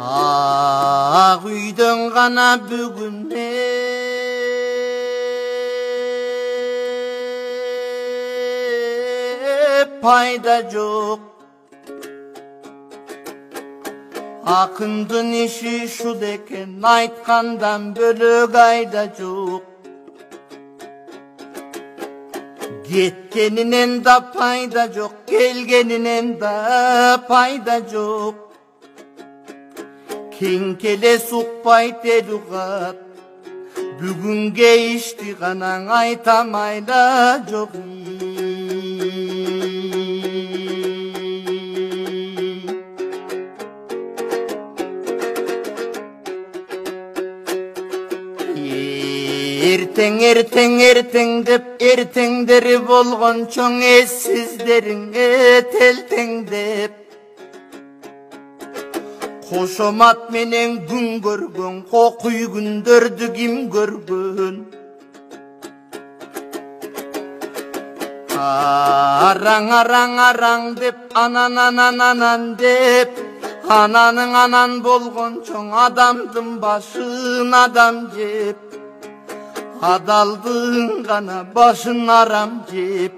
Ақ үйден ғана бүгіне пайда жоқ. Ақындың іші шуд екен, айтқандан бөлек айда жоқ. Кеткенінен да пайда жоқ, келгенінен да пайда жоқ. Кең келе суқпай телуғат, бүгінге ішті ғанаң айтамайда жоқ. Ертең деп ертеңдері болған чоң ессіздеріңе телтеңдеп. Қошомат менен күн көргөн, қоқуй күндөрдү ким көргөн. Араң деп, анан деп, ананың анан болгон чоң адамдын башын адам жеп. Adaldın gana başın aram jep.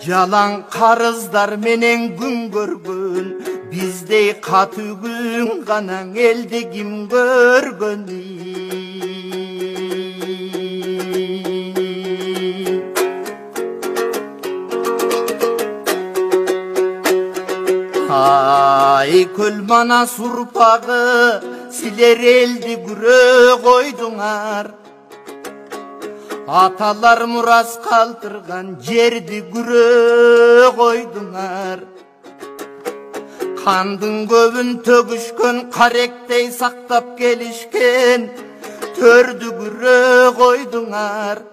Jalan karızlar menen gün görgün, bizdey katı gün gana elde kim görgün. Ay kül bana surpağı, siler eldi güre koydunar. Atalar muras kaldırgan жерді күре қойдыңар. Қандың көбін төгішкен, қаректей сақтап келішкен, төрді күре қойдыңар.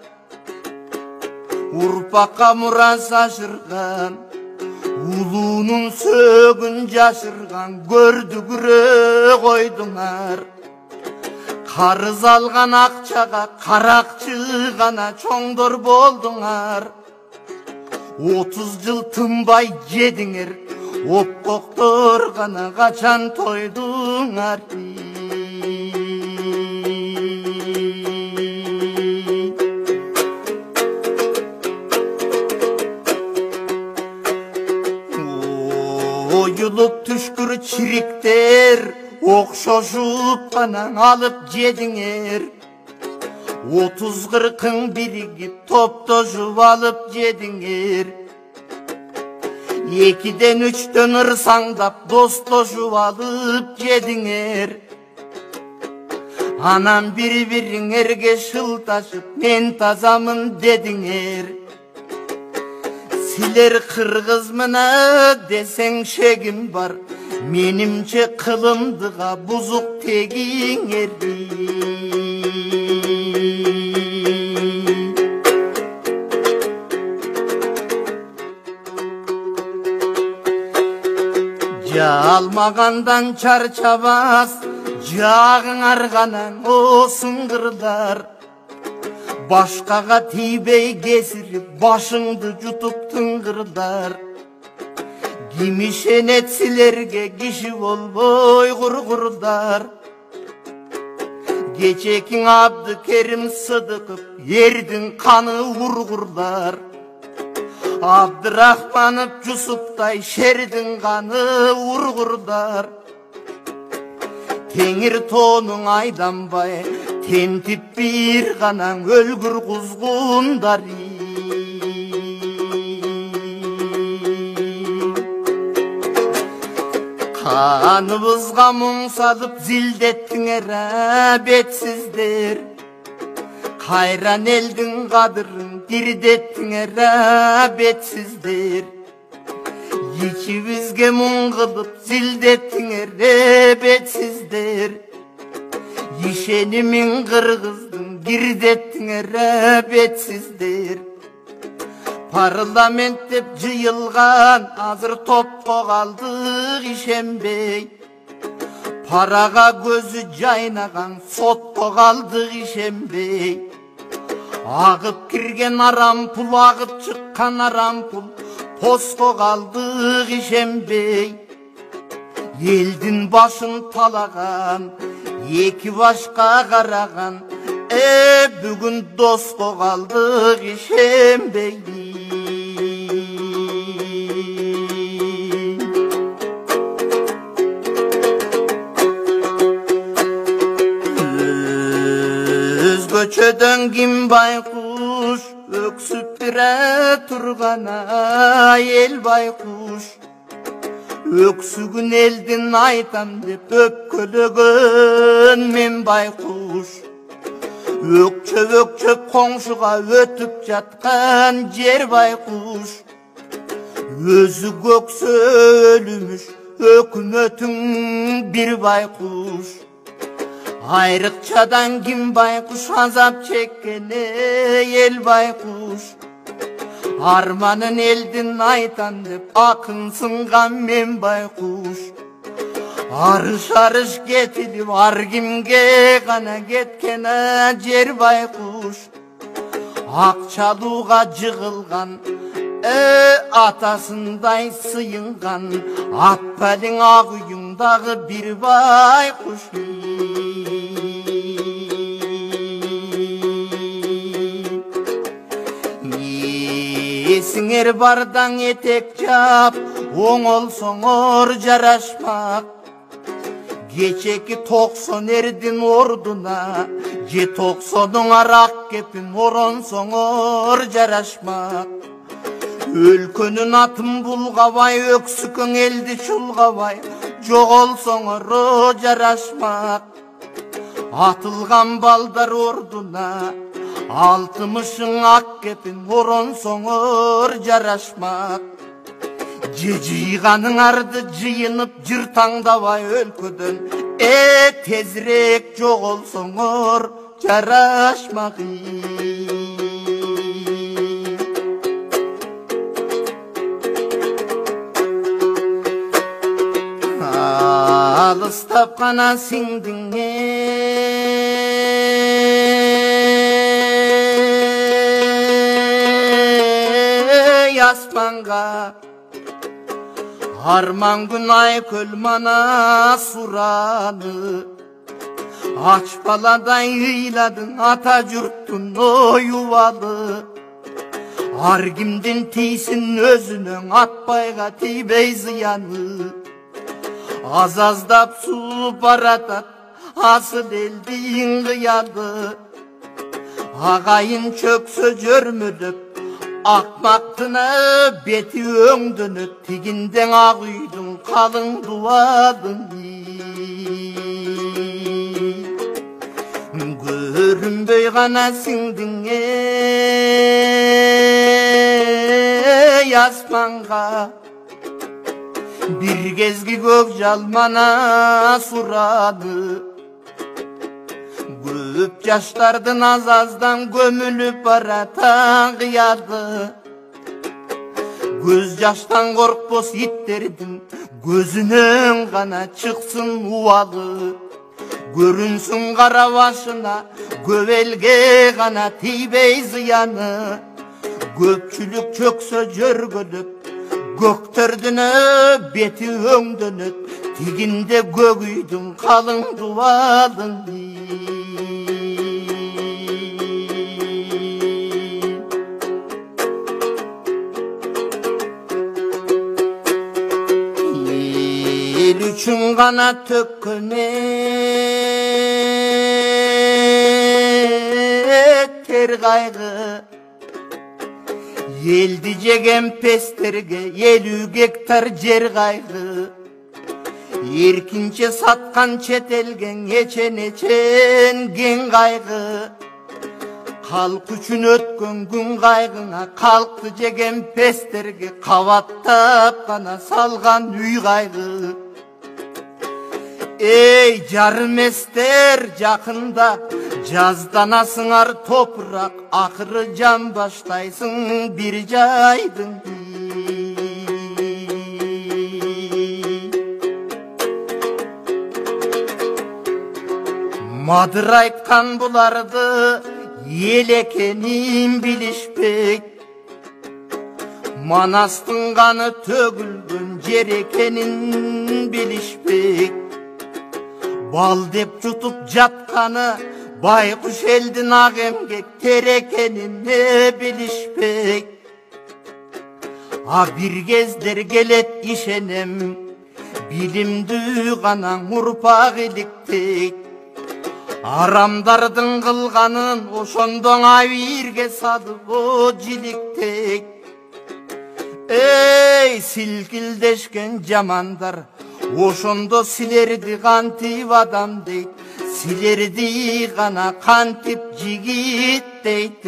Урпаққа мурас ашырған, улуның сөгін жашырған, көрді күре қойдыңар. Қарыз алған ақчаға қарақчы ғана чоңдор болдыңар. 30 жыл тынбай жедіңер, опқоқтор ғана қачан тойдыңар. Ойылып түшкір чириктер, оқшошуп қанан алып жедіңер. 30-40 бірігіп топ-тожып алып жедіңер. 2-ден 3-тен ырсаңдап достошуп алып жедіңер. Анан бір-біріңерге шылташып мен тазамын дедіңер. Силер қырғыз мына десең шегім бар, менімше қылымдыға бұзық тегіңер. Жалмағандан чарчабас, жағың арғанан осын қырдар. Башқаға тибей кесіріп, башыңды жұтып тыңғырдар. Кимишенетсилерге киши болбой құрғырдар. Кечекин Абдыкерим Сыдыков ердің қаны ұрғырдар. Абдырахманов Жусуптай шердің қаны ұрғырдар. Теңір тонуң айданбай, тентип бир ғанаң өлгір құзғындар. Қаныбызға мұң салып зілдеттіңер әбетсіздер. Қайран елдің қадырын дирдеттіңер әбетсіздер. Ичибизге мұң қылып зілдеттіңер әбетсіздер. Ишенімін қырғыздың кирдеттіңер әбетсіздер. Parlament деп жиылған, азыр топқа қалдық ишенбей. Параға көзі жайнаған, сотқа қалдық ишенбей. Ағып кірген арам пұл, ағып шыққан арам пұл, посқа қалдық ишенбей. Елдің башын талаған, екі башқа қараған, бүгін досқа қалдық ишенбей. Көчөдөн ким байкуш, өксүп бире тургана ел байкуш. Өксүгүн элдин айтам деп өпкөлөгөн мен байкуш. Өкчөп коңшуга өтүп жаткан жер байкуш. Өзү көксө өлүмүш, өкмөтүң бир байкуш. Ayrıkçadan kim baykuş azap çekkene el baykuş. Armanın eldin aytan dep akın sıngan men baykuş. Arış getilip argimge gana getkene jer baykuş. Akçaluğa jığılgan atasınday sıyıngan Atpalin ağıyındağı bir baykuş. Есіңер бардан етек жап, оңол соңор жарашмақ. Geçeki 90 erdin orduna, je 90'ın arak kepin oron soңor жарашмақ. Өлкөнүн атын булгабай, өксүкөң элди чулгабай, жогол соңор жарашмақ. Атылган балдар ордуна, 60'ın ak kepin oron soңor жарашмақ. Жыйганың арды жыйынып жыр таңдабай өлкөдөн, тезирээк жогол соңор жарашмақ. Алыстап кана сиңдиң аспанга, арман күн ай көл мана сураны. Ач баладай ыйладың ата журттун оювалы. Ар кимдин тийсин өзүнүң атпайга тийбей зыяны. Аз-аздап суу баратат асыл элдин кыялы. Агайын чөксө жөрмөдөп Akmaktına beti öңdөнөт, тигинден ак үйдүн калың дуадын. Көрүнбөй гана сиңдиң аспанга, бир кезги көк жалмана сурады. Көп жаштардын аз-аздан көмүлүп баратан кыяды. Көз жаштан коркпос иттердин көзүнөн гана чыксын убалы. Көрүнсүн кара башына көп элге гана тийбей зыяны. Көпчүлүк чөксө жөргөлөп, көктөрдүнө бети өңдөнөт, тигинде көк үйдүн калың дубалын. El üçün gana tökköne ter kaygı. Eldi jegen pesтерге 50 гектар жер kaygı. Erkinçe satkan çet elgen eçen ken kaygı. Kalk üçün ötkön gün kaygına, kalktı jegen pesтерге kavattap gana salgan üy kaygı. Ey jarım ester jakында, жазданасыңар топырақ, ақыры жан баштайсың bir жайдың. Мадыр айтқан бұларды ел екенін білішпек, Manastın kanı tökülgün jer ekenin bilişpek. Bal dep jutup jatkany baykuş eldin ak emgek ter ekenini bilişpek. Bir gezler gelet işenem bilimdүү gana urpak iliktek. Aramdardın kılganın oşondoğa birge sadık o jiliktek. Ey silkildeşken jamandar oşondo silerdi kantip adam deyt. Silerdi gana kantip jigit deyt.